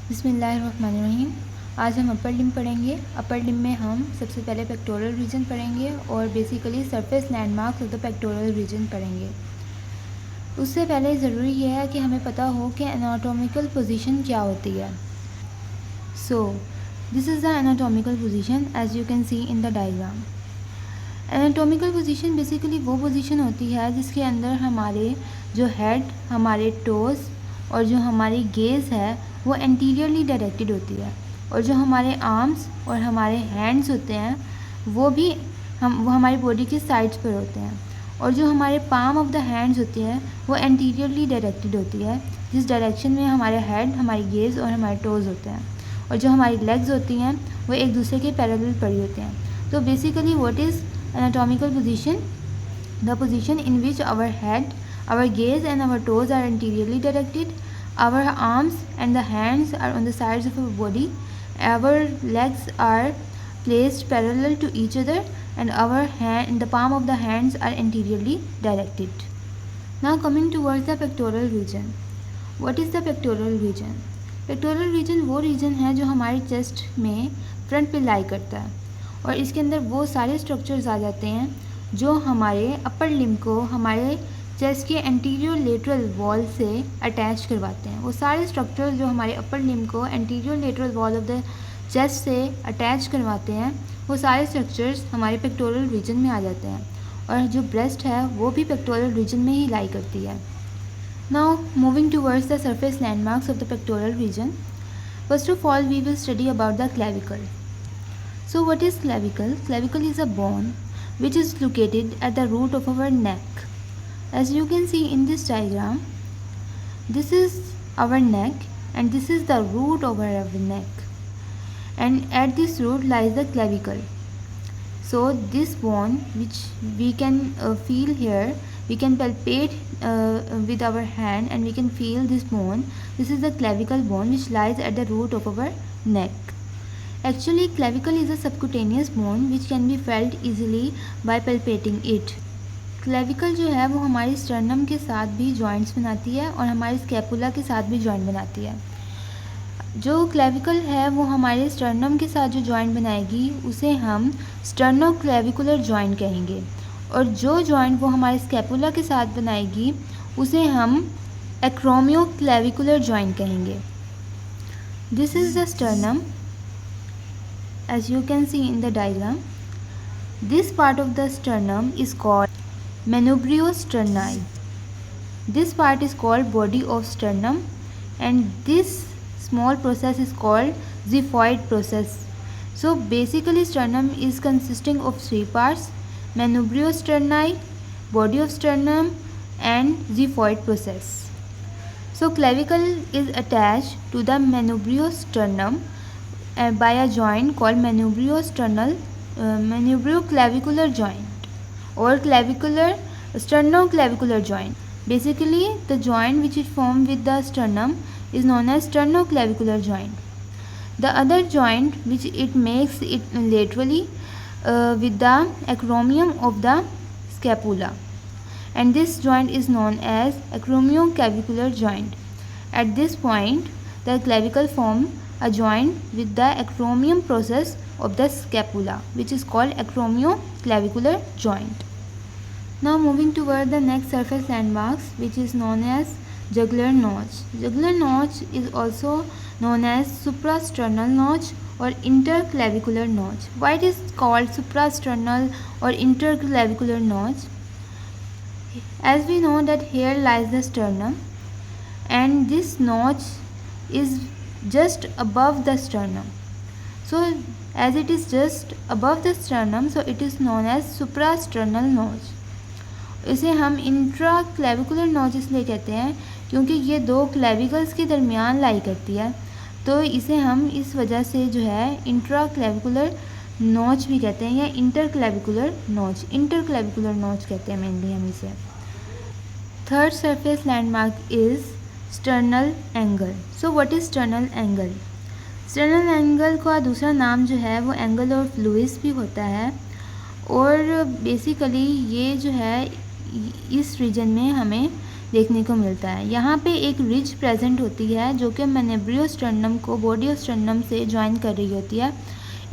बिस्मिल्लाहिर्रहमानिर्रहीम। आज हम अपर लिम्ब पढ़ेंगे। अपर लिम्ब में हम सबसे पहले पेक्टोरल रीजन पढ़ेंगे और basically surface landmarks of the pectoral reason पढ़ेंगे। उससे पहले ज़रूरी यह है कि हमें पता हो कि एनाटॉमिकल पोजीशन क्या होती है। So this is the anatomical position as you can see in the diagram. Anatomical position basically वो पोजीशन होती है जिसके अंदर हमारे जो हेड, हमारे टोस और जो हमारी गेज़ है वो एंटीरियरली डायरेक्टेड होती है, और जो हमारे आर्म्स और हमारे हैंड्स होते हैं वो हमारी बॉडी के साइड्स पर होते हैं, और जो हमारे पाम ऑफ द हैंड्स होती है वो एंटीरियरली डायरेक्टेड होती है, जिस डायरेक्शन में हमारे हेड, हमारी गेज़ और हमारे टोज़ होते हैं, और जो हमारी लेग्स होती हैं वो एक दूसरे के पैरेलल पड़ी होते हैं। तो basically what is anatomical position? The position in which our head, our gaze and our toes are anteriorly directed, our arms and the hands are on the sides of our body, our legs are placed parallel to each other, and the palm of the hands are anteriorly directed. Now coming towards the pectoral region. What is the pectoral region? Pectoral region वो region है जो हमारी chest में front पे lie करता है, और इसके अंदर वो सारे स्ट्रक्चर्स आ जाते हैं जो हमारे अपर लिम्ब को हमारे चेस्ट के एंटीरियर लेटरल वॉल से अटैच करवाते हैं। वो सारे स्ट्रक्चर्स जो हमारे अपर लिम्ब को anterior lateral wall of the chest से अटैच करवाते हैं, वो सारे स्ट्रक्चर्स हमारे पेक्टोरल रीजन में आ जाते हैं, और जो ब्रेस्ट है वो भी पेक्टोरल रीजन में ही लाई करती है। Now moving towards the surface landmarks of the pectoral region, first of all we will study about the clavicle. So what is clavicle? Clavicle is a bone which is located at the root of our neck. As you can see in this diagram, this is our neck and this is the root of our neck, and at this root lies the clavicle. So this bone which we can feel here, we can palpate with our hand and we can feel this bone. This is the clavicle bone which lies at the root of our neck. Actually, clavicle is a subcutaneous bone which can be felt easily by palpating it. clavicle जो है वो हमारी sternum के साथ भी joints बनाती है और हमारी scapula के साथ भी joint बनाती है। जो clavicle है वो हमारे sternum के साथ जो joint बनाएगी उसे हम sternoclavicular joint कहेंगे, और जो joint वो हमारे scapula के साथ बनाएगी उसे हम acromioclavicular joint कहेंगे. This is the sternum. As you can see in the diagram, this part of the sternum is called manubriosterni. This part is called body of sternum, and this small process is called xiphoid process. So basically sternum is consisting of three parts: manubriosterni, body of sternum and xiphoid process. So clavicle is attached to the manubriosternum by a joint called manubrioclavicular joint or sternoclavicular joint. Basically, the joint which is formed with the sternum is known as sternoclavicular joint. The other joint which it makes it laterally with the acromion of the scapula, and this joint is known as acromioclavicular joint. At this point, the clavicle forms a joint with the acromion process of the scapula, which is called acromioclavicular joint. Now moving toward the next surface landmarks, which is known as jugular notch. Jugular notch is also known as suprasternal notch or interclavicular notch. Why it is called suprasternal or interclavicular notch? As we know that here lies the sternum, and this notch is just above the sternum. So as it is just above the sternum, so it is known as suprasternal notch. इसे हम इंट्राक्लेविकुलर notch इसलिए कहते हैं क्योंकि ये दो क्लेविकल्स के दरमियान लाई करती है, तो इसे हम इस वजह से जो है इंट्राक्लेविकुलर नॉच भी कहते हैं या इंटरक्लेविकुलर नॉच कहते हैं मेनली हम इसे. Third surface landmark is sternal angle. So what is sternal angle? Sternal angle का दूसरा नाम जो है वो एंगल ऑफ लुइस भी होता है, और बेसिकली ये जो है इस रीजन में हमें देखने को मिलता है। यहाँ पे एक रिज प्रेजेंट होती है जो कि मैनुब्रियोस्टर्नम को बॉडी ऑफ स्टर्नम से ज्वाइन कर रही होती है।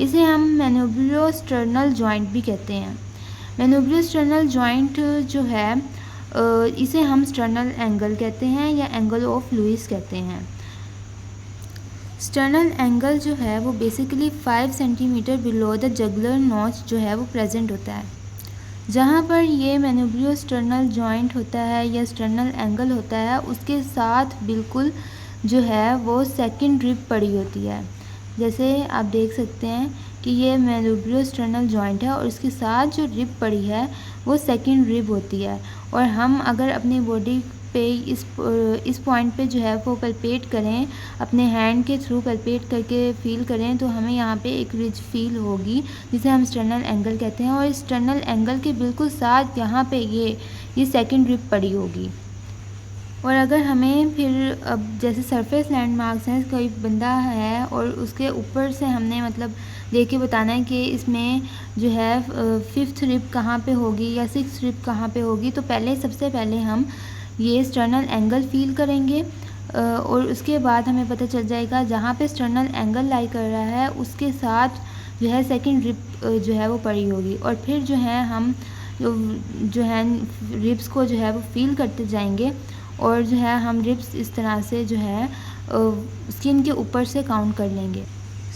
इसे हम मैनुब्रियोस्टर्नल जॉइंट भी कहते हैं। मैनुब्रियोस्टर्नल जॉइंट जो है इसे हम स्टर्नल एंगल कहते हैं या एंगल ऑफ लुईस कहते हैं। स्टर्नल एंगल जो है वो basically 5 centimetre below the jugular notch जो है वो प्रेजेंट होता है। जहाँ पर ये मैनुब्रियोस्टर्नल जॉइंट होता है या स्टर्नल एंगल होता है उसके साथ बिल्कुल जो है वो सेकंड रिब पड़ी होती है। जैसे आप देख सकते हैं कि ये मैनुब्रियोस्टर्नल जॉइंट है और इसके साथ जो रिब पड़ी है वो सेकंड रिब होती है। और हम अगर अपनी बॉडी पे इस पॉइंट पे जो है वो पल्पेट करें, अपने हैंड के थ्रू पल्पेट करके फील करें तो हमें यहाँ पे एक रिज फील होगी जिसे हम स्टर्नल एंगल कहते हैं। और इस स्टर्नल एंगल के बिल्कुल साथ यहाँ पे ये सेकंड रिब पड़ी होगी। और अगर हमें फिर अब जैसे सरफेस लैंडमार्क्स हैं, कोई बंदा है और उसके ऊपर से हमने मतलब देख के बताना है कि इसमें जो है 5th रिब कहाँ पे होगी या 6th रिब कहाँ पे होगी, तो सबसे पहले हम ये स्टर्नल एंगल फील करेंगे और उसके बाद हमें पता चल जाएगा जहाँ पे स्टर्नल एंगल लाई कर रहा है उसके साथ जो है सेकंड रिब जो है वो पड़ी होगी। और फिर जो है हम जो है रिब्स को जो है वो फील करते जाएंगे और जो है हम रिब्स इस तरह से जो है स्किन के ऊपर से काउंट कर लेंगे।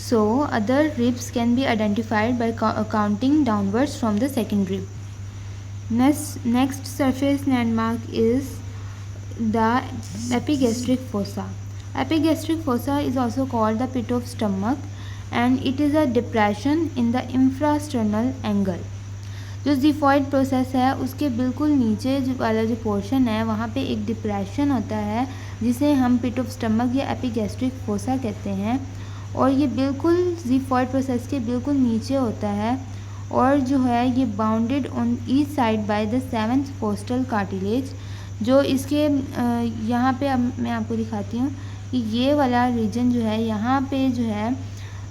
So other ribs can be identified by counting downwards from the second rib. Next surface landmark is the epigastric fossa. Epigastric fossa is also called the pit of stomach and it is a depression in the infrasternal angle. जो ज़िफॉइड process है उसके बिल्कुल नीचे वाला जो portion है वहाँ पे एक डिप्रेशन होता है जिसे हम पिट ऑफ स्टमक या एपिगैस्ट्रिक फोसा कहते हैं। और ये बिल्कुल ज़िफॉइड प्रोसेस के बिल्कुल नीचे होता है और जो है ये bounded on each side by the 7th costal cartilage. जो इसके यहाँ पे अब मैं आपको दिखाती हूँ कि ये वाला रीजन जो है यहाँ पे जो है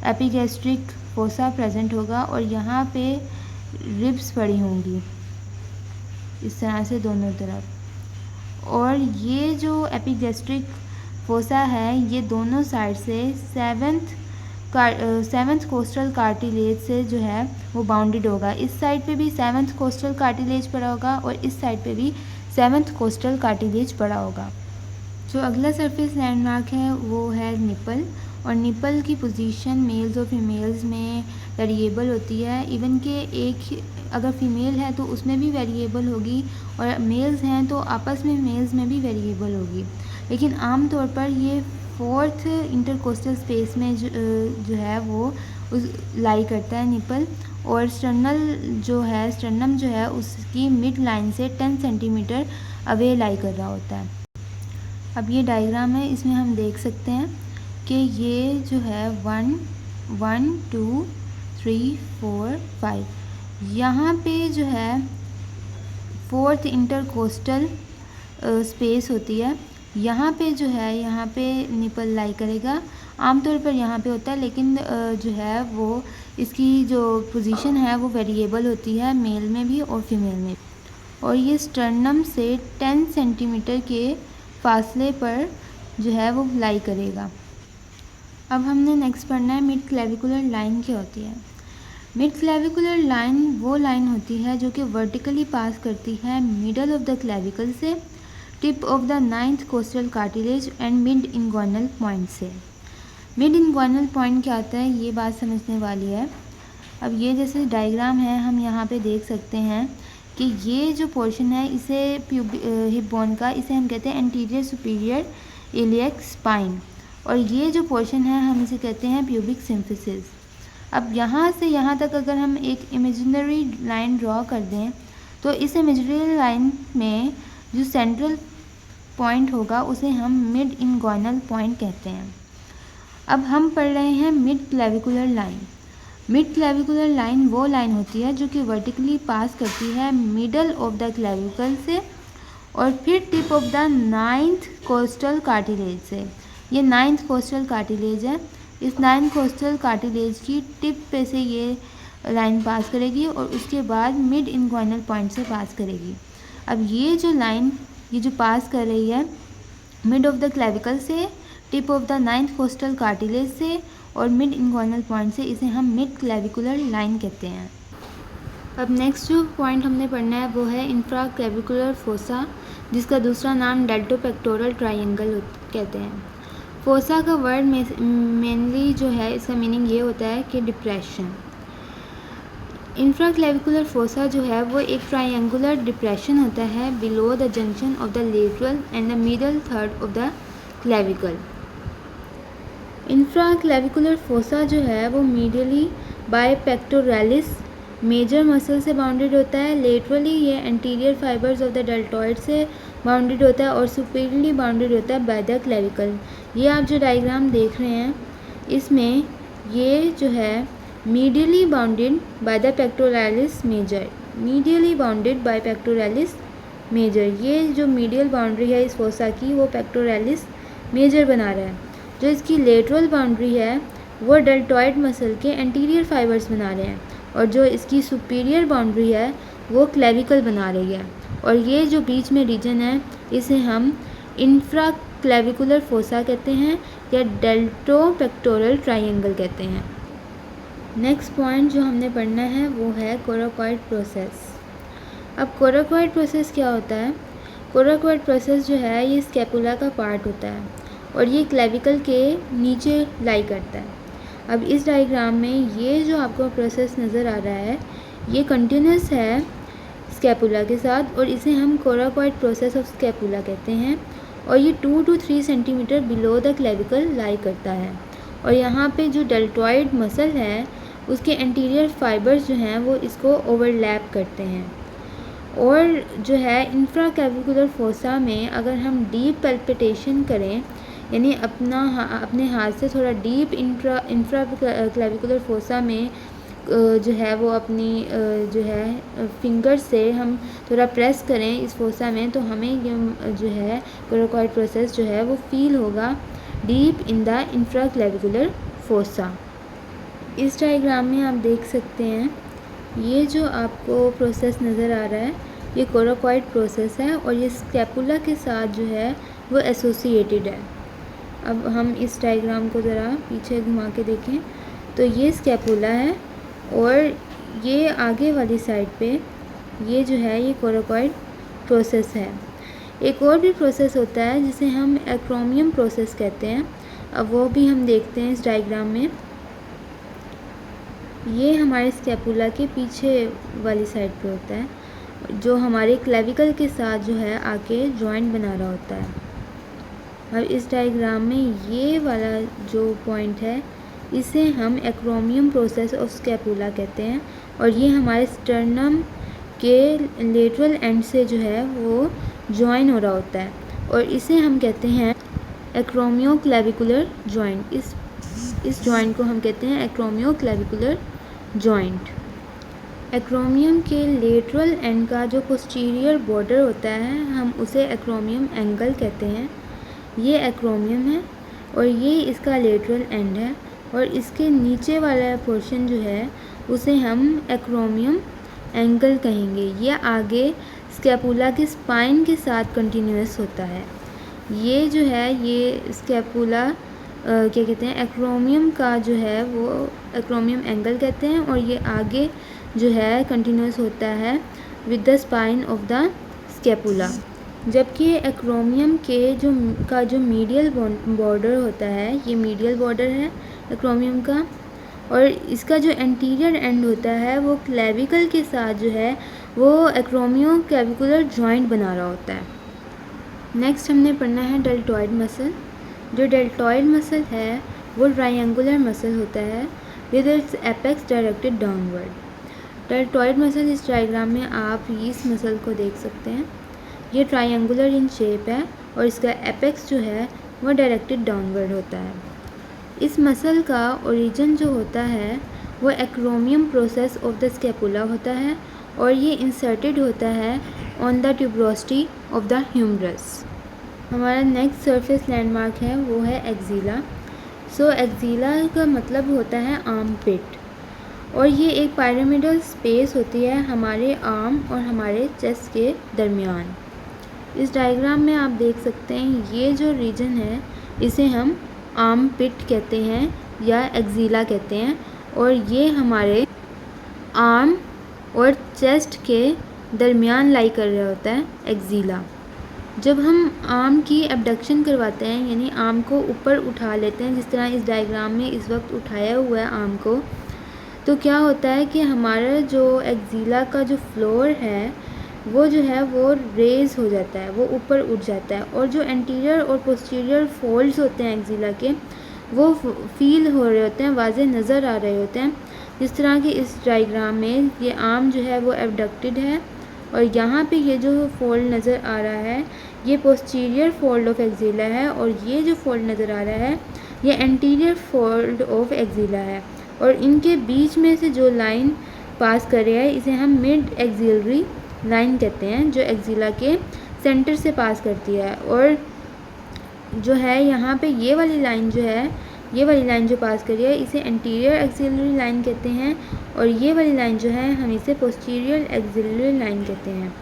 एपिगैस्ट्रिक फोसा प्रेजेंट होगा और यहाँ पे रिब्स पड़ी होंगी इस तरह से दोनों तरफ। और ये जो एपिगैस्ट्रिक फोसा है ये दोनों साइड से 7th कोस्टल कार्टिलेज से जो है वो बाउंडेड होगा। इस साइड पे भी 7th कोस्टल कार्टिलेज पड़ा होगा और इस साइड पे भी 7th कोस्टल कार्टिलेज पड़ा होगा। जो अगला सरफेस लैंडमार्क है वो है निपल। और निपल की पोजीशन मेल्स और फीमेल्स में वेरिएबल होती है। इवन के एक अगर फीमेल है तो उसमें भी वेरिएबल होगी और मेल्स हैं तो आपस में मेल्स में भी वेरिएबल होगी। लेकिन आम तौर पर ये 4th इंटरकोस्टल स्पेस में जो है वो लाई करता है निपल। और स्टर्नम जो है उसकी मिड लाइन से 10 सेंटीमीटर अवे लाई कर रहा होता है। अब ये डायग्राम है, इसमें हम देख सकते हैं कि ये जो है 1 2 3 4 5 यहाँ पे जो है 4th इंटरकोस्टल स्पेस होती है। यहाँ पे जो है यहाँ पे निपल लाई करेगा। आमतौर पर यहाँ पे होता है लेकिन जो है वो इसकी जो पोजीशन है वो वेरिएबल होती है मेल में भी और फीमेल में। और ये स्टर्नम से 10 सेंटीमीटर के फासले पर जो है वो लाई करेगा। अब हमने नेक्स्ट पढ़ना है मिड क्लेविकुलर लाइन क्या होती है। मिड क्लेविकुलर लाइन वो लाइन होती है जो कि वर्टिकली पास करती है मिडल ऑफ द क्लेविकल से tip of the 9th costal cartilage and mid inguinal point से। मिड इंगुइनल पॉइंट क्या होता है ये बात समझने वाली है। अब ये जैसे डायग्राम है हम यहाँ पे देख सकते हैं कि ये जो पोर्शन है इसे हिप बोन का इसे हम कहते हैं एंटीरियर सुपीरियर इलियक स्पाइन। और ये जो पोर्शन है हम इसे कहते हैं प्यूबिक सिम्फिसिस। अब यहाँ से यहाँ तक अगर हम एक इमेजिनरी लाइन ड्रॉ कर दें तो इस इमेजिनरी लाइन में जो सेंट्रल पॉइंट होगा उसे हम मिड इंगुइनल पॉइंट कहते हैं। अब हम पढ़ रहे हैं mid clavicular line. Mid clavicular line वो लाइन होती है जो कि वर्टिकली पास करती है मिडल ऑफ द क्लेविकल से और फिर tip of the 9th costal cartilage से। ये 9th कोस्टल कार्टिलेज है। इस 9th कोस्टल कार्टिलेज की टिप पे से ये लाइन पास करेगी और उसके बाद मिड इंगुइनल पॉइंट से पास करेगी। अब ये जो लाइन ये जो पास कर रही है मिड ऑफ द क्लेविकल से, tip of the 9th costal cartilage से और मिड इंगुइनल पॉइंट से, इसे हम मिड क्लेविकुलर लाइन कहते हैं। अब नेक्स्ट जो पॉइंट हमने पढ़ना है वो है इंफ्रा क्लेविकुलर फोसा, जिसका दूसरा नाम डेल्टोपेक्टोरल ट्रायंगल कहते हैं। फोसा का वर्ड मेनली जो है इसका मीनिंग ये होता है कि डिप्रेशन। इंफ्राक्लेविकुलर फोसा जो है वो एक ट्रायंगुलर डिप्रेशन होता है below the junction of the lateral and the middle third of the clavicle. Infraclavicular fossa जो है वो medially by pectoralis major muscle से बाउंडेड होता है, लेटरली ये anterior fibres of the deltoid से बाउंडेड होता है और सुपीरियरली बाउंडेड होता है बाय द क्लेविकल। ये आप जो डायग्राम देख रहे हैं इसमें ये जो है medially bounded by the pectoralis major, medially bounded by pectoralis major, ये जो मीडियल बाउंड्री है इस फोसा की वो पेक्टोरलिस मेजर बना रहा है। जो इसकी लेटरल बाउंड्री है वो डेल्टॉइड मसल के एंटीरियर फाइबर्स बना रहे हैं और जो इसकी सुपीरियर बाउंड्री है वो क्लेविकल बना रही है। और ये जो बीच में रीजन है इसे हम इंफ्रा क्लेविकुलर फोसा कहते हैं या डेल्टोपेक्टोरल ट्रायंगल कहते हैं। नेक्स्ट पॉइंट जो हमने पढ़ना है वो है कोराकॉइड प्रोसेस। अब कोराकॉइड प्रोसेस क्या होता है? कोराकॉइड प्रोसेस जो है ये स्कैपुला का पार्ट होता है और ये क्लेविकल के नीचे लाई करता है। अब इस डायग्राम में ये जो आपको प्रोसेस नज़र आ रहा है ये कंटिन्यूस है स्कैपुला के साथ और इसे हम कोराकॉइड प्रोसेस ऑफ स्कैपुला कहते हैं और ये 2 to 3 centimetre below the clavicle lie करता है। और यहाँ पे जो डेल्टॉइड मसल है उसके एंटीरियर फाइबर्स जो हैं वो इसको ओवरलैप करते हैं। और जो है इंफ्राक्लेविकुलर फोसा में अगर हम डीप पैल्पिटेशन करें यानी अपने हाथ से थोड़ा डीप इंफ्राक्लेविकुलर फोसा में जो है वो अपनी जो है फिंगर से हम थोड़ा प्रेस करें इस फोसा में तो हमें जो है कोराकॉइड प्रोसेस जो है वो फील होगा डीप इन द इंफ्राक्लेविकुलर फोसा। इस डायग्राम में आप देख सकते हैं ये जो आपको प्रोसेस नज़र आ रहा है ये कोराकॉइड प्रोसेस है और ये स्कैपुला के साथ जो है वो एसोसिएटेड है। अब हम इस डायग्राम को ज़रा पीछे घुमा के देखें तो ये स्कैपुला है और ये आगे वाली साइड पे ये जो है ये कोराकॉइड प्रोसेस है। एक और भी प्रोसेस होता है जिसे हम एक्रोमियम प्रोसेस कहते हैं। अब वो भी हम देखते हैं इस डायग्राम में। ये हमारे स्कैपुला के पीछे वाली साइड पे होता है जो हमारे क्लेविकल के साथ जो है आके जॉइंट बना रहा होता है। और इस डायग्राम में ये वाला जो पॉइंट है इसे हम एक्रोमियम प्रोसेस ऑफ स्कैपुला कहते हैं और ये हमारे स्टर्नम के लेटरल एंड से जो है वो जॉइन हो रहा होता है और इसे हम कहते हैं एक्रोमियो क्लेविकुलर जॉइंट। इस जॉइंट को हम कहते हैं एक्रोमियो क्लेविकुलर जॉइंट। एक्रोमियम के लेटरल एंड का जो पोस्टीरियर बॉर्डर होता है हम उसे एक्रोमियम एंगल कहते हैं। ये एक्रोमियम है और ये इसका लेटरल एंड है और इसके नीचे वाला पोर्शन जो है उसे हम एक्रोमियम एंगल कहेंगे। ये आगे स्कैपुला के स्पाइन के साथ कंटिन्यूस होता है। ये जो है ये स्कैपुला क्या कहते हैं एक्रोमियम का जो है वो एक्रोमियम एंगल कहते हैं और ये आगे जो है कंटिन्यूस होता है with the spine of the scapula. जबकि एक्रोमियम के जो मीडियल बॉर्डर होता है ये मीडियल बॉर्डर है एक्रोमियम का और इसका जो एंटीरियर एंड होता है वो क्लेविकल के साथ जो है वो एक्रोमियो क्लेविकुलर जॉइंट बना रहा होता है। नेक्स्ट हमने पढ़ना है डेल्टॉइड मसल। जो डेल्टॉइड मसल है वो ट्रायंगुलर मसल होता है with its apex directed downward. Deltoid muscle इस डायग्राम में आप इस मसल को देख सकते हैं। ये ट्रायंगुलर इन शेप है और इसका एपेक्स जो है वो डायरेक्टेड डाउनवर्ड होता है। इस मसल का ओरिजिन जो होता है वो acromion process of the scapula होता है और ये इंसर्टेड होता है on the tuberosity of the humerus. हमारा नेक्स्ट सरफेस लैंडमार्क है वो है एक्जिला। सो एक्जिला का मतलब होता है आर्म पिट और ये एक पिरामिडल स्पेस होती है हमारे आर्म और हमारे चेस्ट के दरमियान। इस डायग्राम में आप देख सकते हैं ये जो रीजन है इसे हम आर्म पिट कहते हैं या एक्जीला कहते हैं, और ये हमारे आर्म और चेस्ट के दरमियान लाई कर रहा होता है एक्जीला। जब हम आर्म की एबडक्शन करवाते हैं यानी आर्म को ऊपर उठा लेते हैं, जिस तरह इस डायग्राम में इस वक्त उठाया हुआ है आर्म को, तो क्या होता है कि हमारा जो एक्जीला का जो फ्लोर है वो जो है वो रेज हो जाता है, वो ऊपर उठ जाता है, और जो एंटीरियर और पोस्टीरियर फोल्ड्स होते हैं एक्जीला के वो फील हो रहे होते हैं, वाज़े नज़र आ रहे होते हैं। जिस तरह कि इस डायग्राम में ये आर्म जो है वो एबडक्टेड है, और यहाँ पे ये जो फोल्ड नज़र आ रहा है ये पोस्टीरियर फोल्ड ऑफ एक्जीला है, और ये जो फोल्ड नज़र आ रहा है ये एंटीरियर फोल्ड ऑफ एक्जीला है, और इनके बीच में से जो लाइन पास कर रहा है इसे हम मिड एक्सिलरी लाइन कहते हैं, जो एक्जीला के सेंटर से पास करती है। और जो है यहाँ पे ये वाली लाइन जो है, ये वाली लाइन जो पास कर रही है इसे एंटीरियर एक्सिलरी लाइन कहते हैं, और ये वाली लाइन जो है हम इसे पोस्टीरियर एक्सिलरी लाइन कहते हैं।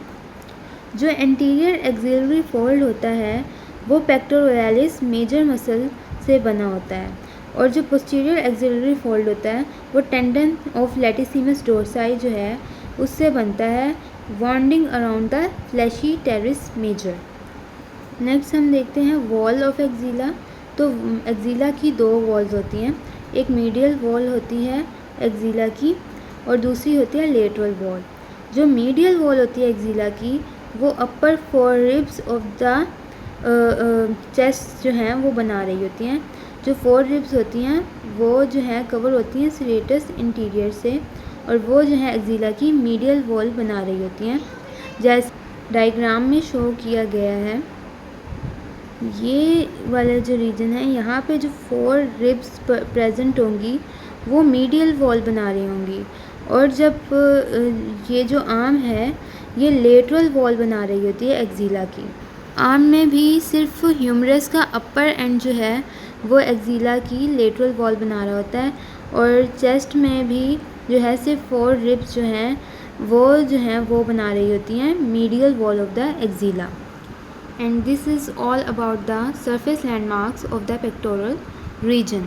जो एंटीरियर एक्सिलरी फोल्ड होता है वो पेक्टोरलिस मेजर मसल से बना होता है, और जो पोस्टीरियर एक्सिलरी फोल्ड होता है वो टेंडन ऑफ लैटिसिमस डोर्साई जो है उससे बनता है, winding around the fleshy teres major. Next हम देखते हैं वॉल ऑफ एक्जीला। तो एक्जीला की दो वॉल्स होती हैं, एक मीडियल वॉल होती है एक्जीला की और दूसरी होती है लेटरल वॉल। जो मीडियल वॉल होती है एक्जीला की वो upper four ribs of the chest जो हैं वो बना रही होती हैं। जो फोर रिब्स होती हैं वो जो हैं कवर होती हैं सीरेटस इंटीरियर से, और वो जो है एक्जीला की मीडियल वॉल बना रही होती हैं, जैसे डायग्राम में शो किया गया है। ये वाला जो रीजन है यहाँ पे जो फोर रिब्स प्रेजेंट होंगी वो मीडियल वॉल बना रही होंगी, और जब ये जो आर्म है ये लेटरल वॉल बना रही होती है एक्जीला की। आर्म में भी सिर्फ ह्यूमरस का अपर एंड जो है वो एक्जीला की लेटरल वॉल बना रहा होता है, और चेस्ट में भी जो है सिर्फ फोर रिब्स जो हैं वो बना रही होती हैं medial wall of the axilla. And this is all about the surface landmarks of the pectoral region.